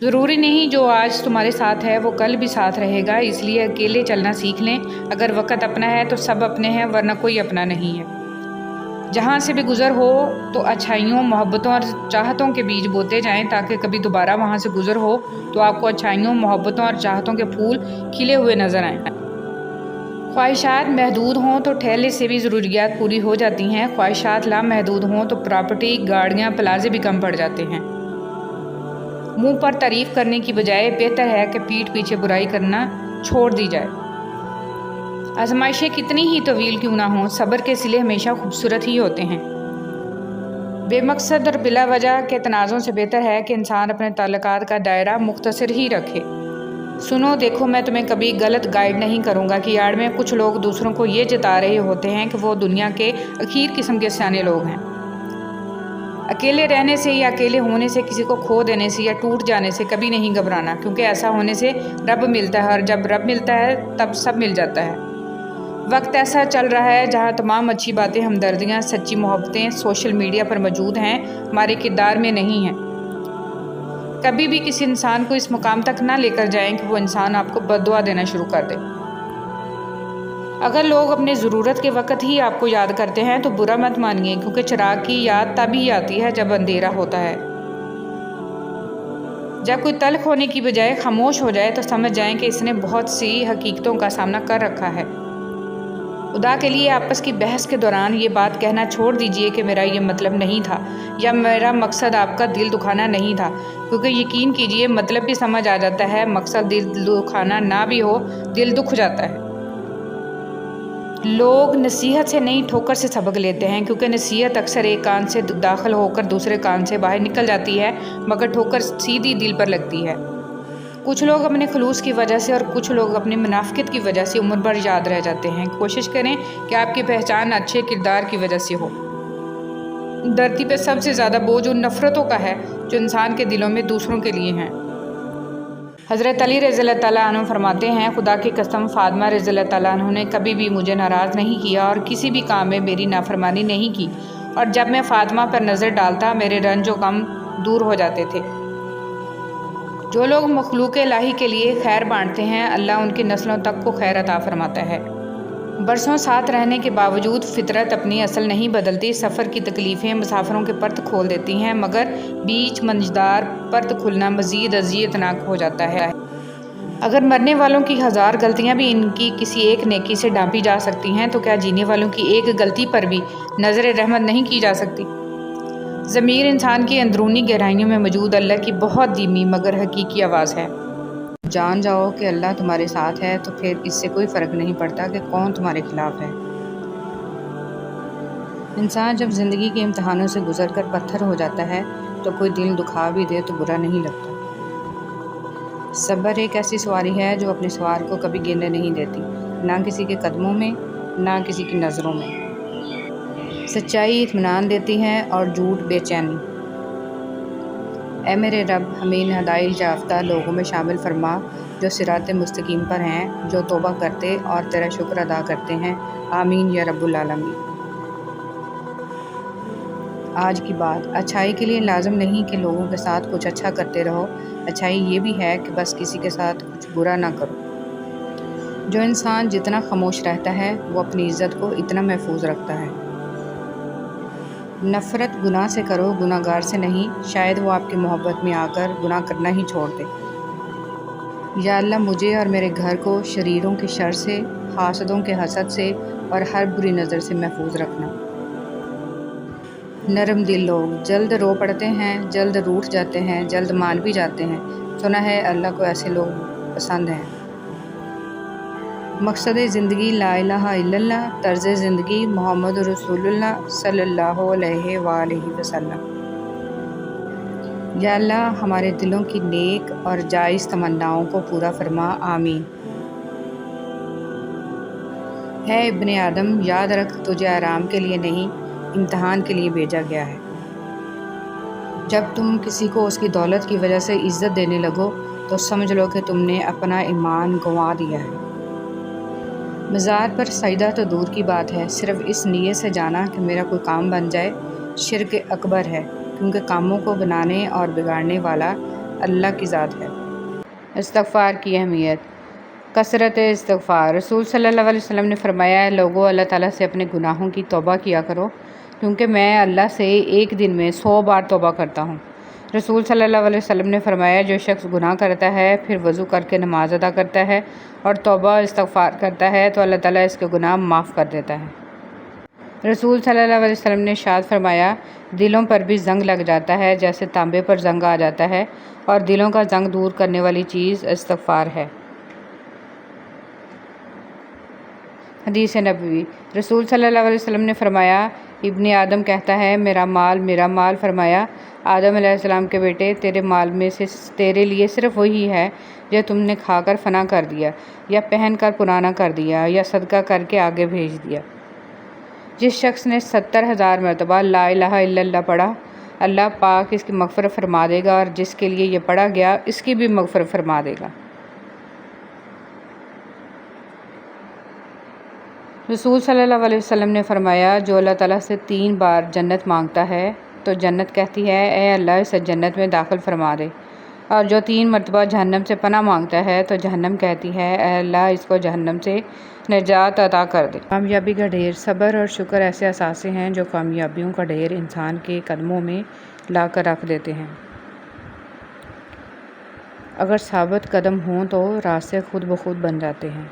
ضروری نہیں جو آج تمہارے ساتھ ہے وہ کل بھی ساتھ رہے گا، اس لیے اکیلے چلنا سیکھ لیں۔ اگر وقت اپنا ہے تو سب اپنے ہیں، ورنہ کوئی اپنا نہیں ہے۔ جہاں سے بھی گزر ہو تو اچھائیوں، محبتوں اور چاہتوں کے بیج بوتے جائیں، تاکہ کبھی دوبارہ وہاں سے گزر ہو تو آپ کو اچھائیوں، محبتوں اور چاہتوں کے پھول کھلے ہوئے نظر آئیں۔ خواہشات محدود ہوں تو ٹھیلے سے بھی ضروریات پوری ہو جاتی ہیں، خواہشات لامحدود ہوں تو پراپرٹی، گاڑیاں، پلازے بھی کم پڑ جاتے ہیں۔ منہ پر تعریف کرنے کی بجائے بہتر ہے کہ پیٹھ پیچھے برائی کرنا چھوڑ دی جائے۔ آزمائشیں کتنی ہی طویل کیوں نہ ہوں، صبر کے صلے ہمیشہ خوبصورت ہی ہوتے ہیں۔ بے مقصد اور بلا وجہ کے تنازع سے بہتر ہے کہ انسان اپنے تعلقات کا دائرہ مختصر ہی رکھے۔ سنو دیکھو، میں تمہیں کبھی غلط گائیڈ نہیں کروں گا کہ آڑ میں کچھ لوگ دوسروں کو یہ جتا رہے ہوتے ہیں کہ وہ دنیا کے اخیر قسم کے سیانے لوگ ہیں۔ اکیلے رہنے سے یا اکیلے ہونے سے، کسی کو کھو دینے سے یا ٹوٹ جانے سے کبھی نہیں گھبرانا، کیونکہ ایسا ہونے سے رب ملتا ہے، اور جب رب ملتا ہے تب سب مل جاتا ہے۔ وقت ایسا چل رہا ہے جہاں تمام اچھی باتیں، ہمدردیاں، سچی محبتیں سوشل میڈیا پر موجود ہیں، ہمارے کردار میں نہیں ہیں۔ کبھی بھی کسی انسان کو اس مقام تک نہ لے کر جائیں کہ وہ انسان آپ کو بد دعا دینا شروع کر دے۔ اگر لوگ اپنے ضرورت کے وقت ہی آپ کو یاد کرتے ہیں تو برا مت مانیے، کیونکہ چراغ کی یاد تب ہی آتی ہے جب اندھیرا ہوتا ہے۔ جب کوئی تلخ ہونے کی بجائے خاموش ہو جائے تو سمجھ جائیں کہ اس نے بہت سی حقیقتوں کا سامنا کر رکھا ہے۔ خدا کے لیے آپس کی بحث کے دوران یہ بات کہنا چھوڑ دیجئے کہ میرا یہ مطلب نہیں تھا، یا میرا مقصد آپ کا دل دکھانا نہیں تھا، کیونکہ یقین کیجئے مطلب بھی سمجھ آ جاتا ہے، مقصد دل دکھانا نہ بھی ہو، دل دکھ جاتا ہے۔ لوگ نصیحت سے نہیں ٹھوکر سے سبق لیتے ہیں، کیونکہ نصیحت اکثر ایک کان سے داخل ہو کر دوسرے کان سے باہر نکل جاتی ہے، مگر ٹھوکر سیدھی دل پر لگتی ہے۔ کچھ لوگ اپنے خلوص کی وجہ سے اور کچھ لوگ اپنی منافقت کی وجہ سے عمر بھر یاد رہ جاتے ہیں۔ کوشش کریں کہ آپ کی پہچان اچھے کردار کی وجہ سے ہو۔ دھرتی پہ سب سے زیادہ بوجھ ان نفرتوں کا ہے جو انسان کے دلوں میں دوسروں کے لیے ہیں۔ حضرت علی رضی اللہ تعالیٰ عنہ فرماتے ہیں، خدا کی قسم فاطمہ رضی اللہ تعالیٰ عنہ نے کبھی بھی مجھے ناراض نہیں کیا اور کسی بھی کام میں میری نافرمانی نہیں کی، اور جب میں فاطمہ پر نظر ڈالتا میرے رنج و غم دور ہو جاتے تھے۔ جو لوگ مخلوق الہی کے لیے خیر بانٹتے ہیں، اللہ ان کی نسلوں تک کو خیر عطا فرماتا ہے۔ برسوں ساتھ رہنے کے باوجود فطرت اپنی اصل نہیں بدلتی۔ سفر کی تکلیفیں مسافروں کے پرت کھول دیتی ہیں، مگر بیچ منجدار پرت کھلنا مزید اذیت ناک ہو جاتا ہے۔ اگر مرنے والوں کی 1000 غلطیاں بھی ان کی کسی ایک نیکی سے ڈھانپی جا سکتی ہیں تو کیا جینے والوں کی ایک غلطی پر بھی نظر رحمت نہیں کی جا سکتی؟ ضمیر انسان کی اندرونی گہرائیوں میں موجود اللہ کی بہت دھیمی مگر حقیقی آواز ہے۔ جان جاؤ کہ اللہ تمہارے ساتھ ہے تو پھر اس سے کوئی فرق نہیں پڑتا کہ کون تمہارے خلاف ہے۔ انسان جب زندگی کے امتحانوں سے گزر کر پتھر ہو جاتا ہے تو کوئی دل دکھا بھی دے تو برا نہیں لگتا۔ صبر ایک ایسی سواری ہے جو اپنے سوار کو کبھی گرنے نہیں دیتی، نہ کسی کے قدموں میں، نہ کسی کی نظروں میں۔ سچائی اطمینان دیتی ہے اور جھوٹ بے چینی۔ اے میرے رب، ہمیں ان ہدایت یافتہ لوگوں میں شامل فرما جو صراط مستقیم پر ہیں، جو توبہ کرتے اور تیرا شکر ادا کرتے ہیں۔ آمین یا رب العالمین۔ آج کی بات، اچھائی کے لیے لازم نہیں کہ لوگوں کے ساتھ کچھ اچھا کرتے رہو، اچھائی یہ بھی ہے کہ بس کسی کے ساتھ کچھ برا نہ کرو۔ جو انسان جتنا خاموش رہتا ہے وہ اپنی عزت کو اتنا محفوظ رکھتا ہے۔ نفرت گناہ سے کرو، گناہ گار سے نہیں، شاید وہ آپ کی محبت میں آ کر گناہ کرنا ہی چھوڑ دے۔ یا اللہ مجھے اور میرے گھر کو شریروں کے شر سے، حاسدوں کے حسد سے اور ہر بری نظر سے محفوظ رکھنا۔ نرم دل لوگ جلد رو پڑتے ہیں، جلد روٹھ جاتے ہیں، جلد مان بھی جاتے ہیں۔ سنا ہے اللہ کو ایسے لوگ پسند ہیں۔ مقصد زندگی لا الہ الا اللہ، طرز زندگی محمد رسول اللہ صلی اللہ علیہ وآلہ وسلم۔ یا اللہ ہمارے دلوں کی نیک اور جائز تمناؤں کو پورا فرما، آمین۔ ہے ابن آدم، یاد رکھ تجھے آرام کے لیے نہیں، امتحان کے لیے بھیجا گیا ہے۔ جب تم کسی کو اس کی دولت کی وجہ سے عزت دینے لگو تو سمجھ لو کہ تم نے اپنا ایمان گنوا دیا ہے۔ مزار پر سجدہ تو دور کی بات ہے، صرف اس نیت سے جانا کہ میرا کوئی کام بن جائے، شرک اکبر ہے، کیونکہ کاموں کو بنانے اور بگاڑنے والا اللہ کی ذات ہے۔ استغفار کی اہمیت۔ کثرت استغفار۔ رسول صلی اللہ علیہ وسلم نے فرمایا، لوگوں اللہ تعالیٰ سے اپنے گناہوں کی توبہ کیا کرو، کیونکہ میں اللہ سے ایک دن میں 100 بار توبہ کرتا ہوں۔ رسول صلی اللہ علیہ وسلم نے فرمایا، جو شخص گناہ کرتا ہے پھر وضو کر کے نماز ادا کرتا ہے اور توبہ استغفار کرتا ہے تو اللہ تعالیٰ اس کے گناہ معاف کر دیتا ہے۔ رسول صلی اللہ علیہ وسلم نے ارشاد فرمایا، دلوں پر بھی زنگ لگ جاتا ہے جیسے تانبے پر زنگ آ جاتا ہے، اور دلوں کا زنگ دور کرنے والی چیز استغفار ہے۔ حدیث نبوی۔ رسول صلی اللہ علیہ وسلم نے فرمایا، ابن آدم کہتا ہے میرا مال میرا مال۔ فرمایا، آدم علیہ السلام کے بیٹے، تیرے مال میں سے تیرے لیے صرف وہی ہے جو تم نے کھا کر فنا کر دیا، یا پہن کر پرانا کر دیا، یا صدقہ کر کے آگے بھیج دیا۔ جس شخص نے 70,000 مرتبہ لا الہ الا اللہ پڑھا، اللہ پاک اس کی مغفرت فرما دے گا، اور جس کے لیے یہ پڑھا گیا اس کی بھی مغفرت فرما دے گا۔ رسول صلی اللہ علیہ وسلم نے فرمایا، جو اللہ تعالیٰ سے 3 بار جنت مانگتا ہے تو جنت کہتی ہے، اے اللہ اسے جنت میں داخل فرما دے، اور جو 3 مرتبہ جہنم سے پناہ مانگتا ہے تو جہنم کہتی ہے، اے اللہ اس کو جہنم سے نجات عطا کر دے۔ کامیابی کا ڈھیر۔ صبر اور شکر ایسے اثاثے ہیں جو کامیابیوں کا ڈھیر انسان کے قدموں میں لا کر رکھ دیتے ہیں۔ اگر ثابت قدم ہوں تو راستے خود بخود بن جاتے ہیں۔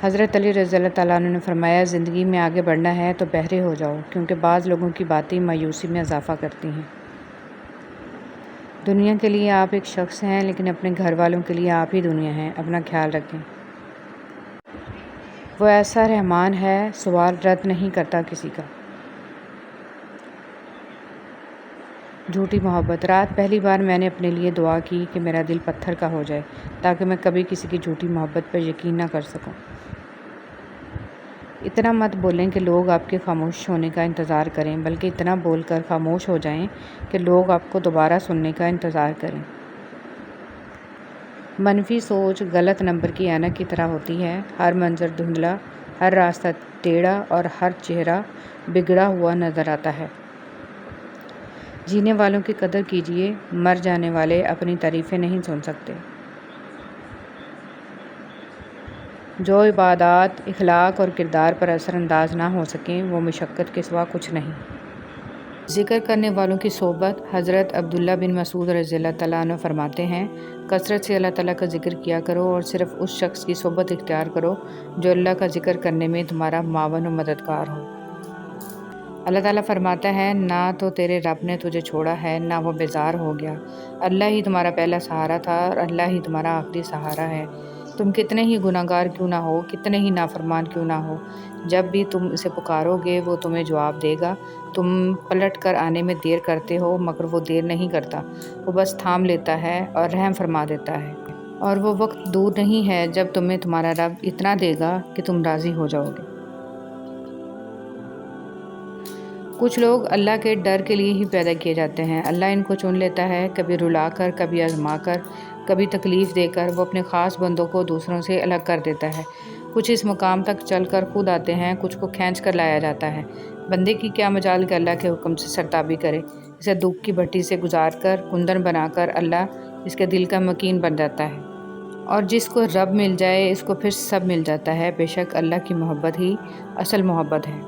حضرت علی رضی اللہ تعالیٰ عنہ نے فرمایا، زندگی میں آگے بڑھنا ہے تو بہرے ہو جاؤ، کیونکہ بعض لوگوں کی باتیں مایوسی میں اضافہ کرتی ہیں۔ دنیا کے لیے آپ ایک شخص ہیں، لیکن اپنے گھر والوں کے لیے آپ ہی دنیا ہیں، اپنا خیال رکھیں۔ وہ ایسا رحمان ہے، سوال رد نہیں کرتا کسی کا۔ جھوٹی محبت۔ رات پہلی بار میں نے اپنے لیے دعا کی کہ میرا دل پتھر کا ہو جائے، تاکہ میں کبھی کسی کی جھوٹی محبت پر یقین نہ کر سکوں۔ اتنا مت بولیں کہ لوگ آپ کے خاموش ہونے کا انتظار کریں، بلکہ اتنا بول کر خاموش ہو جائیں کہ لوگ آپ کو دوبارہ سننے کا انتظار کریں۔ منفی سوچ غلط نمبر کی اینک کی طرح ہوتی ہے، ہر منظر دھندلا، ہر راستہ ٹیڑھا اور ہر چہرہ بگڑا ہوا نظر آتا ہے۔ جینے والوں کی قدر کیجیے، مر جانے والے اپنی تعریفیں نہیں سن سکتے۔ جو عبادات، اخلاق اور کردار پر اثر انداز نہ ہو سکیں وہ مشقت کے سوا کچھ نہیں۔ ذکر کرنے والوں کی صحبت۔ حضرت عبداللہ بن مسعود رضی اللہ تعالیٰ عنہ فرماتے ہیں، کثرت سے اللہ تعالیٰ کا ذکر کیا کرو اور صرف اس شخص کی صحبت اختیار کرو جو اللہ کا ذکر کرنے میں تمہارا معاون و مددگار ہو۔ اللہ تعالیٰ فرماتا ہے، نہ تو تیرے رب نے تجھے چھوڑا ہے نہ وہ بیزار ہو گیا، اللہ ہی تمہارا پہلا سہارا تھا اور اللہ ہی تمہارا آخری سہارا ہے۔ تم کتنے ہی گناہ گار کیوں نہ ہو، کتنے ہی نافرمان کیوں نہ ہو، جب بھی تم اسے پکارو گے وہ تمہیں جواب دے گا۔ تم پلٹ کر آنے میں دیر کرتے ہو مگر وہ دیر نہیں کرتا، وہ بس تھام لیتا ہے اور رحم فرما دیتا ہے، اور وہ وقت دور نہیں ہے جب تمہیں تمہارا رب اتنا دے گا کہ تم راضی ہو جاؤ گے۔ کچھ لوگ اللہ کے ڈر کے لیے ہی پیدا کیے جاتے ہیں، اللہ ان کو چن لیتا ہے، کبھی رلا کر، کبھی آزما کر، کبھی تکلیف دے کر وہ اپنے خاص بندوں کو دوسروں سے الگ کر دیتا ہے۔ کچھ اس مقام تک چل کر خود آتے ہیں، کچھ کو کھینچ کر لایا جاتا ہے۔ بندے کی کیا مجال کہ اللہ کے حکم سے سرتابی کرے، اسے دکھ کی بھٹی سے گزار کر، کندن بنا کر اللہ اس کے دل کا مکین بن جاتا ہے، اور جس کو رب مل جائے اس کو پھر سب مل جاتا ہے۔ بے شک اللہ کی محبت ہی اصل محبت ہے۔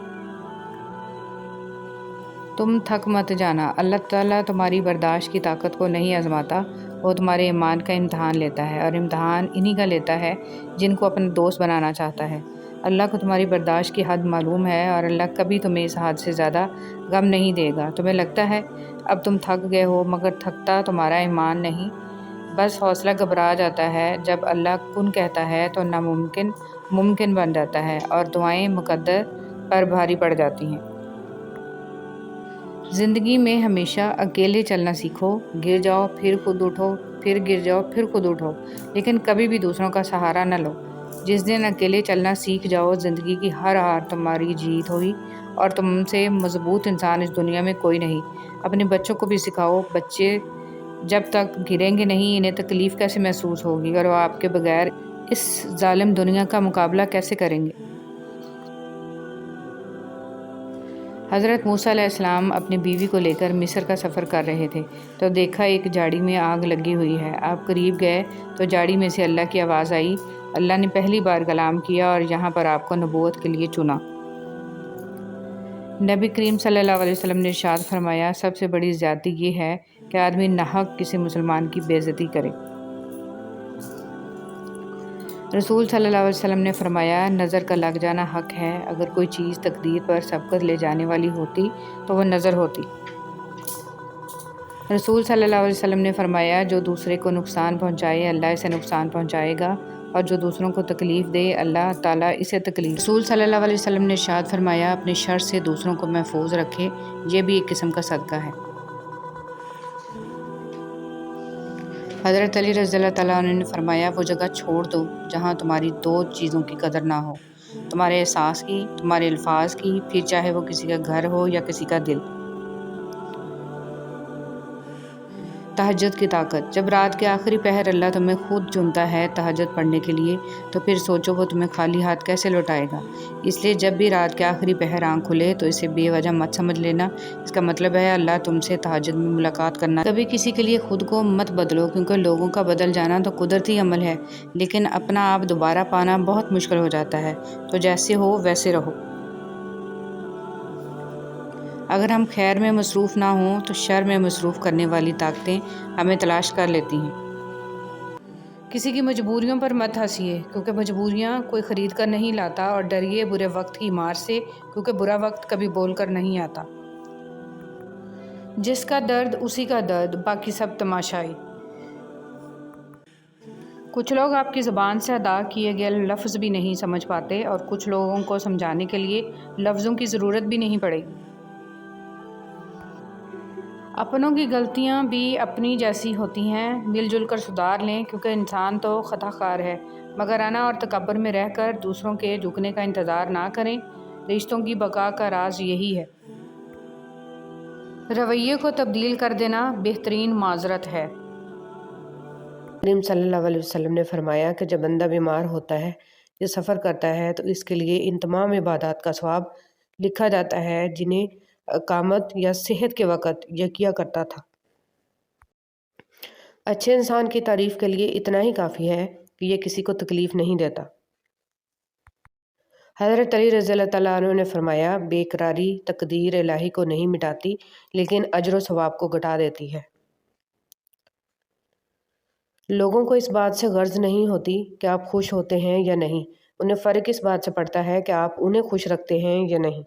تم تھک مت جانا، اللہ تعالیٰ تمہاری برداشت کی طاقت کو نہیں آزماتا، وہ تمہارے ایمان کا امتحان لیتا ہے، اور امتحان انہی کا لیتا ہے جن کو اپنا دوست بنانا چاہتا ہے۔ اللہ کو تمہاری برداشت کی حد معلوم ہے، اور اللہ کبھی تمہیں اس حد سے زیادہ غم نہیں دے گا۔ تمہیں لگتا ہے اب تم تھک گئے ہو، مگر تھکتا تمہارا ایمان نہیں، بس حوصلہ گھبرا جاتا ہے۔ جب اللہ کن کہتا ہے تو ناممکن ممکن بن جاتا ہے، اور دعائیں مقدر پر بھاری پڑ جاتی ہیں۔ زندگی میں ہمیشہ اکیلے چلنا سیکھو، گر جاؤ پھر خود اٹھو، پھر گر جاؤ پھر خود اٹھو، لیکن کبھی بھی دوسروں کا سہارا نہ لو۔ جس دن اکیلے چلنا سیکھ جاؤ، زندگی کی ہر ہار تمہاری جیت ہوئی، اور تم سے مضبوط انسان اس دنیا میں کوئی نہیں۔ اپنے بچوں کو بھی سکھاؤ، بچے جب تک گریں گے نہیں انہیں تکلیف کیسے محسوس ہوگی، اور وہ آپ کے بغیر اس ظالم دنیا کا مقابلہ کیسے کریں گے۔ حضرت موسیٰ علیہ السلام اپنی بیوی کو لے کر مصر کا سفر کر رہے تھے تو دیکھا ایک جاڑی میں آگ لگی ہوئی ہے۔ آپ قریب گئے تو جاڑی میں سے اللہ کی آواز آئی، اللہ نے پہلی بار کلام کیا اور یہاں پر آپ کو نبوت کے لیے چنا۔ نبی کریم صلی اللہ علیہ وسلم نے ارشاد فرمایا، سب سے بڑی زیادتی یہ ہے کہ آدمی ناحق کسی مسلمان کی بے عزتی کرے۔ رسول صلی اللہ علیہ وسلم نے فرمایا، نظر کا لگ جانا حق ہے، اگر کوئی چیز تقدیر پر سبقت لے جانے والی ہوتی تو وہ نظر ہوتی۔ رسول صلی اللہ علیہ وسلم نے فرمایا، جو دوسرے کو نقصان پہنچائے اللہ اسے نقصان پہنچائے گا، اور جو دوسروں کو تکلیف دے اللہ تعالیٰ اسے تکلیف۔ رسول صلی اللہ علیہ وسلم نے ارشاد فرمایا، اپنے شر سے دوسروں کو محفوظ رکھے، یہ بھی ایک قسم کا صدقہ ہے۔ حضرت علی رضی اللہ تعالیٰ عنہ نے فرمایا، وہ جگہ چھوڑ دو جہاں تمہاری دو چیزوں کی قدر نہ ہو، تمہارے احساس کی، تمہارے الفاظ کی، پھر چاہے وہ کسی کا گھر ہو یا کسی کا دل۔ تہجد کی طاقت۔ جب رات کے آخری پہر اللہ تمہیں خود چنتا ہے تہجد پڑھنے کے لیے تو پھر سوچو وہ تمہیں خالی ہاتھ کیسے لوٹائے گا۔ اس لیے جب بھی رات کے آخری پہر آنکھ کھلے تو اسے بے وجہ مت سمجھ لینا، اس کا مطلب ہے اللہ تم سے تہجد میں ملاقات کرنا۔ کبھی کسی کے لیے خود کو مت بدلو، کیونکہ لوگوں کا بدل جانا تو قدرتی عمل ہے، لیکن اپنا آپ دوبارہ پانا بہت مشکل ہو جاتا ہے، تو جیسے ہو ویسے رہو۔ اگر ہم خیر میں مصروف نہ ہوں تو شر میں مصروف کرنے والی طاقتیں ہمیں تلاش کر لیتی ہیں۔ کسی کی مجبوریوں پر مت ہنسیے، کیونکہ مجبوریاں کوئی خرید کر نہیں لاتا، اور ڈریے برے وقت کی مار سے، کیونکہ برا وقت کبھی بول کر نہیں آتا۔ جس کا درد اسی کا درد، باقی سب تماشائی۔ کچھ لوگ آپ کی زبان سے ادا کیے گئے لفظ بھی نہیں سمجھ پاتے، اور کچھ لوگوں کو سمجھانے کے لیے لفظوں کی ضرورت بھی نہیں پڑے گی۔ اپنوں کی غلطیاں بھی اپنی جیسی ہوتی ہیں، مل جل کر سدھار لیں، کیونکہ انسان تو خطا کار ہے، مگر انا اور تکبر میں رہ کر دوسروں کے جھکنے کا انتظار نہ کریں۔ رشتوں کی بقا کا راز یہی ہے۔ رویے کو تبدیل کر دینا بہترین معذرت ہے۔ کریم صلی اللہ علیہ وسلم نے فرمایا کہ جب بندہ بیمار ہوتا ہے یا سفر کرتا ہے تو اس کے لیے ان تمام عبادات کا ثواب لکھا جاتا ہے جنہیں اقامت یا صحت کے وقت یہ کیا کرتا تھا۔ اچھے انسان کی تعریف کے لیے اتنا ہی کافی ہے کہ یہ کسی کو تکلیف نہیں دیتا۔ حضرت علی رضی اللہ تعالیٰ عنہ نے فرمایا، بے قراری تقدیر الہی کو نہیں مٹاتی لیکن اجر و ثواب کو گھٹا دیتی ہے۔ لوگوں کو اس بات سے غرض نہیں ہوتی کہ آپ خوش ہوتے ہیں یا نہیں، انہیں فرق اس بات سے پڑتا ہے کہ آپ انہیں خوش رکھتے ہیں یا نہیں۔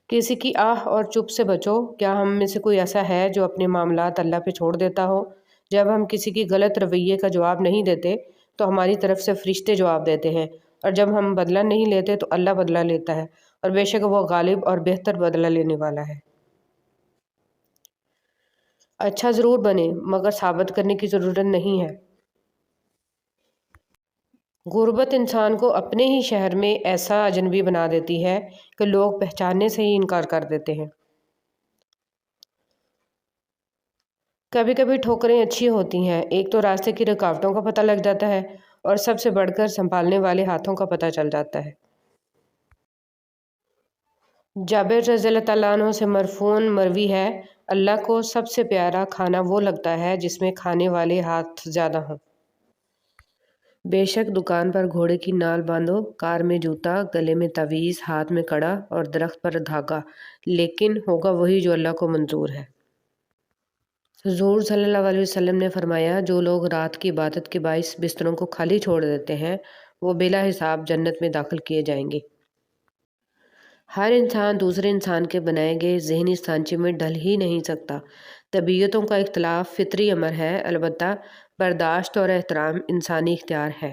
کسی کی آہ اور چپ سے بچو۔ کیا ہم میں سے کوئی ایسا ہے جو اپنے معاملات اللہ پہ چھوڑ دیتا ہو؟ جب ہم کسی کی غلط رویے کا جواب نہیں دیتے تو ہماری طرف سے فرشتے جواب دیتے ہیں، اور جب ہم بدلہ نہیں لیتے تو اللہ بدلہ لیتا ہے، اور بے شک وہ غالب اور بہتر بدلہ لینے والا ہے۔ اچھا ضرور بنے، مگر ثابت کرنے کی ضرورت نہیں ہے۔ غربت انسان کو اپنے ہی شہر میں ایسا اجنبی بنا دیتی ہے کہ لوگ پہچاننے سے ہی انکار کر دیتے ہیں۔ کبھی کبھی ٹھوکریں اچھی ہوتی ہیں، ایک تو راستے کی رکاوٹوں کا پتہ لگ جاتا ہے، اور سب سے بڑھ کر سنبھالنے والے ہاتھوں کا پتہ چل جاتا ہے۔ جابر رضی اللہ تعالیٰ عنہ سے مرفوعاً مروی ہے، اللہ کو سب سے پیارا کھانا وہ لگتا ہے جس میں کھانے والے ہاتھ زیادہ ہوں۔ بے شک دکان پر گھوڑے کی نال باندھو، کار میں جوتا، گلے میں تعویذ، ہاتھ میں کڑا اور درخت پر دھاگا، لیکن ہوگا وہی جو اللہ کو منظور ہے۔ حضور صلی اللہ علیہ وسلم نے فرمایا، جو لوگ رات کی عبادت کے باعث بستروں کو خالی چھوڑ دیتے ہیں وہ بلا حساب جنت میں داخل کیے جائیں گے۔ ہر انسان دوسرے انسان کے بنائے گئے ذہنی سانچے میں ڈھل ہی نہیں سکتا۔ طبیعتوں کا اختلاف فطری امر ہے، البتہ برداشت اور احترام انسانی اختیار ہے۔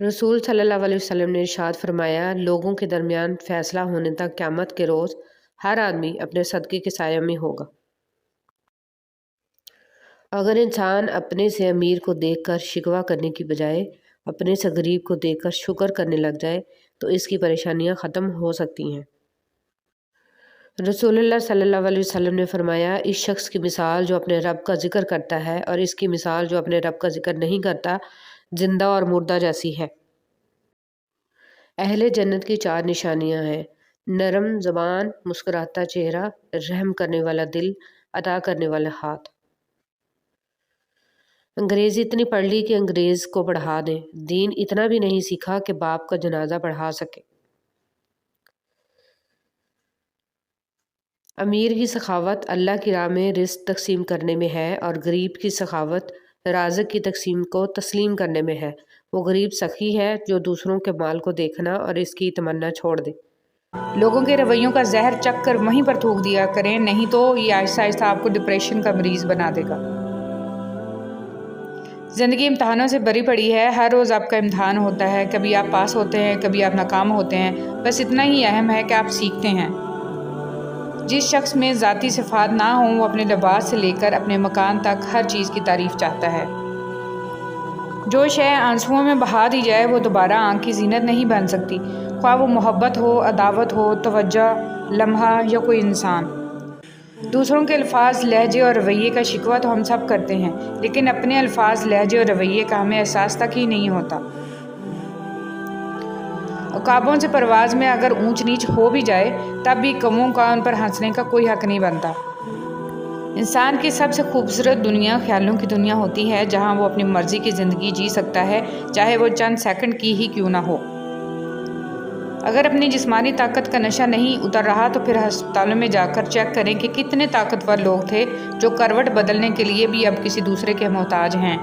رسول صلی اللہ علیہ وسلم نے ارشاد فرمایا، لوگوں کے درمیان فیصلہ ہونے تک قیامت کے روز ہر آدمی اپنے صدقے کے سایہ میں ہوگا۔ اگر انسان اپنے سے امیر کو دیکھ کر شکوہ کرنے کی بجائے اپنے سے غریب کو دیکھ کر شکر کرنے لگ جائے تو اس کی پریشانیاں ختم ہو سکتی ہیں۔ رسول اللہ صلی اللہ علیہ وسلم نے فرمایا، اس شخص کی مثال جو اپنے رب کا ذکر کرتا ہے اور اس کی مثال جو اپنے رب کا ذکر نہیں کرتا، زندہ اور مردہ جیسی ہے۔ اہل جنت کی 4 نشانیاں ہیں: نرم زبان، مسکراتا چہرہ، رحم کرنے والا دل، عطا کرنے والا ہاتھ۔ انگریزی اتنی پڑھ لی کہ انگریز کو پڑھا دیں، دین اتنا بھی نہیں سیکھا کہ باپ کا جنازہ پڑھا سکے۔ امیر کی سخاوت اللہ کی راہ میں رزق تقسیم کرنے میں ہے، اور غریب کی سخاوت رازق کی تقسیم کو تسلیم کرنے میں ہے۔ وہ غریب سخی ہے جو دوسروں کے مال کو دیکھنا اور اس کی تمنا چھوڑ دے۔ لوگوں کے رویوں کا زہر چکھ کر وہیں پر تھوک دیا کریں، نہیں تو یہ آہستہ آہستہ آپ کو ڈپریشن کا مریض بنا دے گا۔ زندگی امتحانوں سے بھری پڑی ہے، ہر روز آپ کا امتحان ہوتا ہے، کبھی آپ پاس ہوتے ہیں، کبھی آپ ناکام ہوتے ہیں، بس اتنا ہی اہم ہے کہ آپ سیکھتے ہیں۔ جس شخص میں ذاتی صفات نہ ہوں وہ اپنے لباس سے لے کر اپنے مکان تک ہر چیز کی تعریف چاہتا ہے۔ جو شے آنسوؤں میں بہا دی جائے وہ دوبارہ آنکھ کی زینت نہیں بن سکتی، خواہ وہ محبت ہو، عداوت ہو، توجہ، لمحہ یا کوئی انسان۔ دوسروں کے الفاظ، لہجے اور رویے کا شکوہ تو ہم سب کرتے ہیں، لیکن اپنے الفاظ، لہجے اور رویے کا ہمیں احساس تک ہی نہیں ہوتا۔ عقابوں سے پرواز میں اگر اونچ نیچ ہو بھی جائے تب بھی کووں کا ان پر ہنسنے کا کوئی حق نہیں بنتا۔ انسان کی سب سے خوبصورت دنیا خیالوں کی دنیا ہوتی ہے، جہاں وہ اپنی مرضی کی زندگی جی سکتا ہے، چاہے وہ چند سیکنڈ کی ہی کیوں نہ ہو۔ اگر اپنی جسمانی طاقت کا نشہ نہیں اتر رہا تو پھر ہسپتالوں میں جا کر چیک کریں کہ کتنے طاقتور لوگ تھے جو کروٹ بدلنے کے لیے بھی اب کسی دوسرے کے محتاج ہیں۔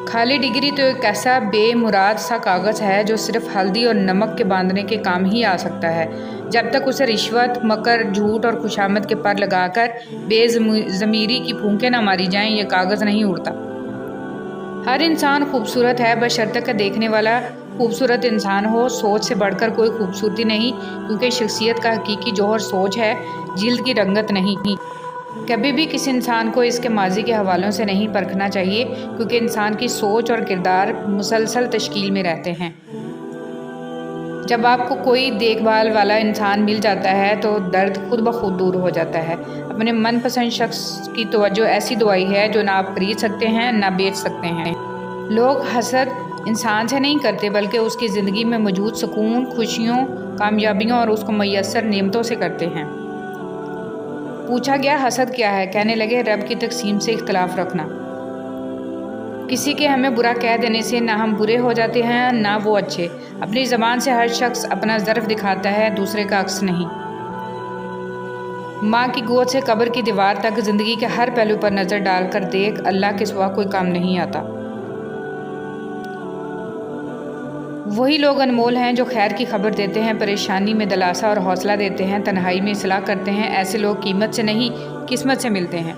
خالی ڈگری تو ایک ایسا بے مراد سا کاغذ ہے جو صرف ہلدی اور نمک کے باندھنے کے کام ہی آ سکتا ہے۔ جب تک اسے رشوت، مکر، جھوٹ اور خوشامد کے پر لگا کر بے ضمیری کی پھونکیں نہ ماری جائیں، یہ کاغذ نہیں اڑتا۔ ہر انسان خوبصورت ہے، بشرطیکہ کہ دیکھنے والا خوبصورت انسان ہو۔ سوچ سے بڑھ کر کوئی خوبصورتی نہیں، کیونکہ شخصیت کا حقیقی جوہر سوچ ہے، جلد کی رنگت نہیں۔ کبھی بھی کسی انسان کو اس کے ماضی کے حوالوں سے نہیں پرکھنا چاہیے، کیونکہ انسان کی سوچ اور کردار مسلسل تشکیل میں رہتے ہیں۔ جب آپ کو کوئی دیکھ بھال والا انسان مل جاتا ہے تو درد خود بخود دور ہو جاتا ہے۔ اپنے من پسند شخص کی توجہ ایسی دوائی ہے جو نہ آپ خرید سکتے ہیں نہ بیچ سکتے ہیں۔ لوگ حسد انسان سے نہیں کرتے بلکہ اس کی زندگی میں موجود سکون، خوشیوں، کامیابیوں اور اس کو میسر نعمتوں سے کرتے ہیں۔ پوچھا گیا حسد کیا ہے؟ کہنے لگے رب کی تقسیم سے اختلاف رکھنا۔ کسی کے ہمیں برا کہہ دینے سے نہ ہم برے ہو جاتے ہیں نہ وہ اچھے۔ اپنی زبان سے ہر شخص اپنا ظرف دکھاتا ہے، دوسرے کا عکس نہیں۔ ماں کی گود سے قبر کی دیوار تک زندگی کے ہر پہلو پر نظر ڈال کر دیکھ، اللہ کے سوا کوئی کام نہیں آتا۔ وہی لوگ انمول ہیں جو خیر کی خبر دیتے ہیں، پریشانی میں دلاسا اور حوصلہ دیتے ہیں، تنہائی میں اصلاح کرتے ہیں۔ ایسے لوگ قیمت سے نہیں قسمت سے ملتے ہیں۔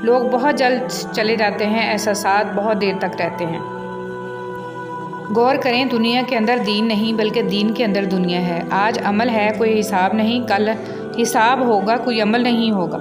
لوگ بہت جلد چلے جاتے ہیں، احساسات بہت دیر تک رہتے ہیں۔ غور کریں، دنیا کے اندر دین نہیں بلکہ دین کے اندر دنیا ہے۔ آج عمل ہے، کوئی حساب نہیں، کل حساب ہوگا، کوئی عمل نہیں ہوگا۔